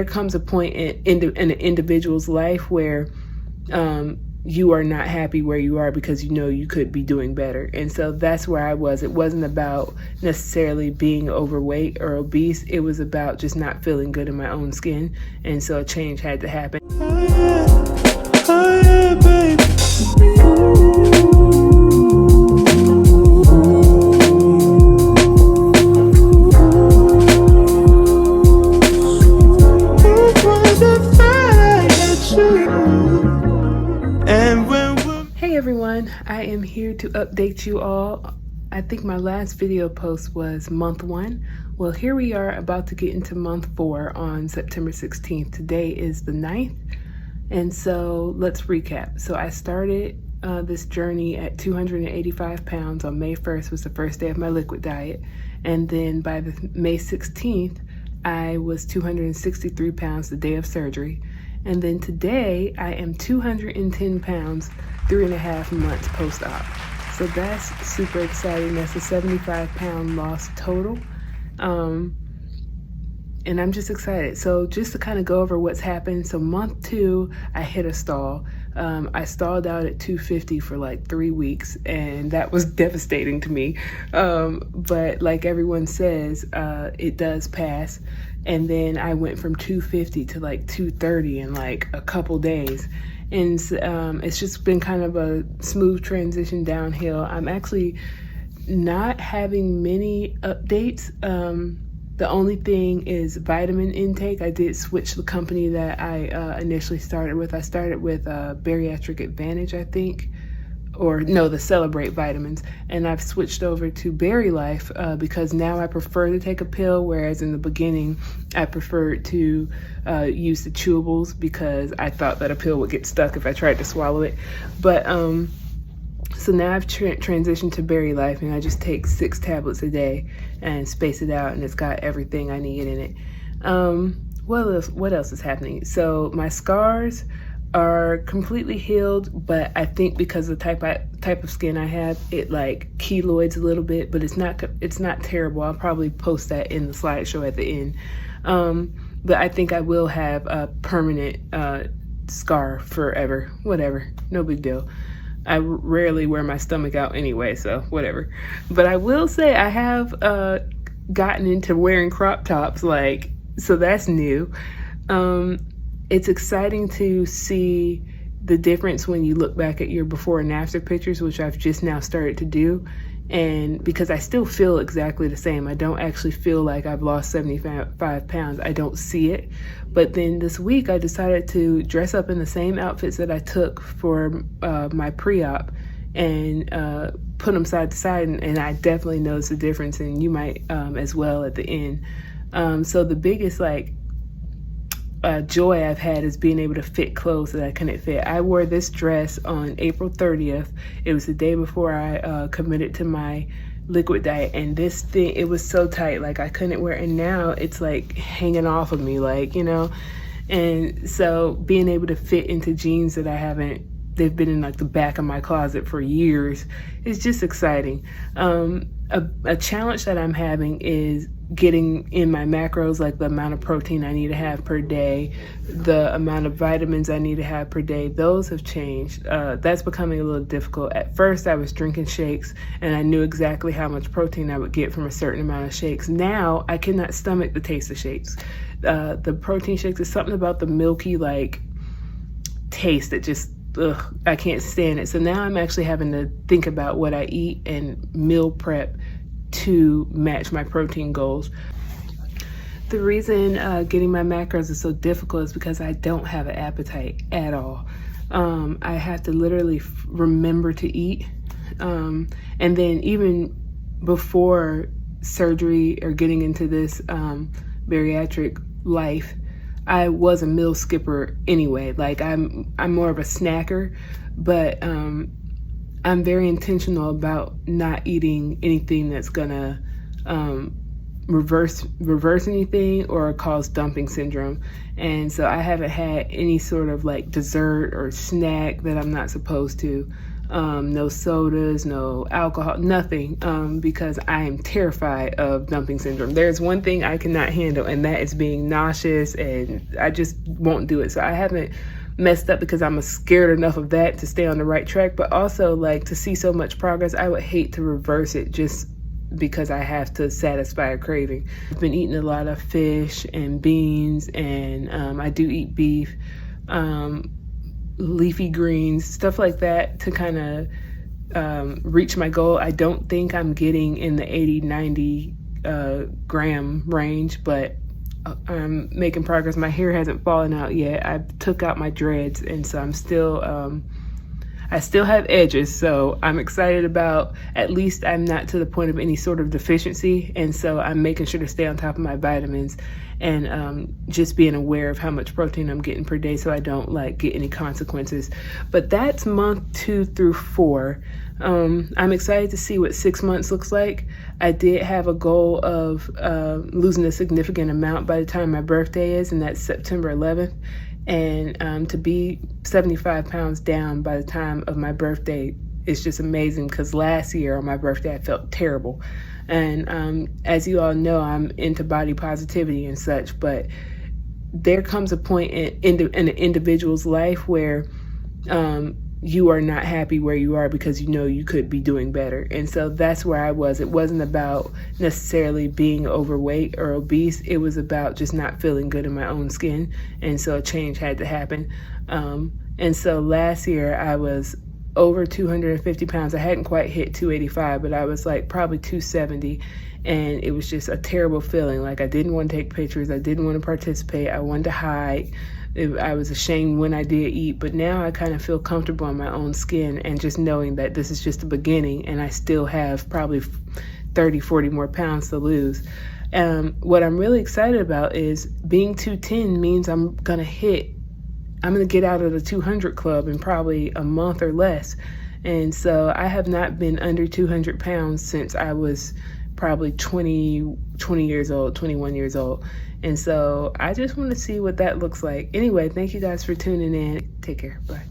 There comes a point in an individual's life where you are not happy where you are because you know you could be doing better. And so that's where I was. It wasn't about necessarily being overweight or obese. It was about just not feeling good in my own skin. And so a change had to happen. Hey everyone, I am here to update you all. I think my last video post was month 1. Well, here we are about to get into month 4 on September 16th. Today is the 9th. And so let's recap. So I started this journey at 285 pounds on May 1st was the first day of my liquid diet. And then by May 16th, I was 263 pounds the day of surgery. And then today I am 210 pounds, 3.5 months post-op. So that's super exciting. That's a 75-pound loss total. And I'm just excited. So just to kind of go over what's happened. So month 2, I hit a stall. I stalled out at 250 for like 3 weeks, and that was devastating to me. But like everyone says, it does pass. And then I went from 250 to like 230 in like a couple days. And it's just been kind of a smooth transition downhill. I'm actually not having many updates. The only thing is vitamin intake. I did switch the company that I initially started with. I started with Bariatric Advantage, I think. Or no, the Celebrate vitamins. And I've switched over to Berry Life because now I prefer to take a pill, whereas in the beginning I preferred to use the chewables because I thought that a pill would get stuck if I tried to swallow it. But so now I've transitioned to Berry Life, and I just take 6 tablets a day and space it out, and it's got everything I need in it. What else is happening? So my scars are completely healed, but I think because of the type of skin I have, it like keloids a little bit, but it's not terrible. I'll probably post that in the slideshow at the end. But I think I will have a permanent scar forever. Whatever, no big deal. I rarely wear my stomach out anyway, so whatever. But I will say I have gotten into wearing crop tops, so that's new. It's exciting to see the difference when you look back at your before and after pictures, which I've just now started to do. And because I still feel exactly the same, I don't actually feel like I've lost 75 pounds. I don't see it. But then this week I decided to dress up in the same outfits that I took for my pre-op and put them side to side. And I definitely noticed the difference, and you might as well at the end. So the biggest joy I've had is being able to fit clothes that I couldn't fit. I wore this dress on April 30th. It was the day before I committed to my liquid diet, and this thing, it was so tight, like I couldn't wear it, and now it's like hanging off of me, and so being able to fit into jeans that they've been in like the back of my closet for years, is just exciting. A challenge that I'm having is getting in my macros, like the amount of protein I need to have per day, the amount of vitamins I need to have per day. Those have changed. That's becoming a little difficult. At first I was drinking shakes and I knew exactly how much protein I would get from a certain amount of shakes. Now I cannot stomach the taste of shakes. The protein shakes, is something about the milky taste that just, I can't stand it. So now I'm actually having to think about what I eat and meal prep to match my protein goals. The reason getting my macros is so difficult is because I don't have an appetite at all. I have to literally remember to eat. And then even before surgery or getting into this bariatric life, I was a meal skipper anyway. Like I'm more of a snacker, but I'm very intentional about not eating anything that's gonna reverse anything or cause dumping syndrome. And so I haven't had any sort of like dessert or snack that I'm not supposed to. no sodas, no alcohol, nothing, because I am terrified of dumping syndrome. There's one thing I cannot handle, and that is being nauseous, and I just won't do it. So I haven't messed up because I'm scared enough of that to stay on the right track, but also like to see so much progress, I would hate to reverse it just because I have to satisfy a craving. I've been eating a lot of fish and beans, and I do eat beef, leafy greens, stuff like that to kind of reach my goal. I don't think I'm getting in the 80-90 gram range, but I'm making progress. My hair hasn't fallen out yet. I took out my dreads, and so I'm still I still have edges, so I'm excited about, at least I'm not to the point of any sort of deficiency, and so I'm making sure to stay on top of my vitamins and just being aware of how much protein I'm getting per day so I don't like get any consequences. But that's month 2 through 4. I'm excited to see what 6 months looks like. I did have a goal of losing a significant amount by the time my birthday is, and that's September 11th. And to be 75 pounds down by the time of my birthday is just amazing, because last year on my birthday I felt terrible. And as you all know, I'm into body positivity and such, but there comes a point in an individual's life where you are not happy where you are because you know you could be doing better. And so that's where I was. It wasn't about necessarily being overweight or obese. It was about just not feeling good in my own skin. And so a change had to happen. And so last year I was over 250 pounds. I hadn't quite hit 285, but I was like probably 270. And it was just a terrible feeling. Like I didn't want to take pictures. I didn't want to participate. I wanted to hide. I was ashamed when I did eat, but now I kind of feel comfortable in my own skin, and just knowing that this is just the beginning and I still have probably 30, 40 more pounds to lose. What I'm really excited about is being 210 means I'm gonna get out of the 200 club in probably a month or less. And so I have not been under 200 pounds since I was probably 20 years old, 21 years old. And so I just want to see what that looks like. Anyway, thank you guys for tuning in. Take care. Bye.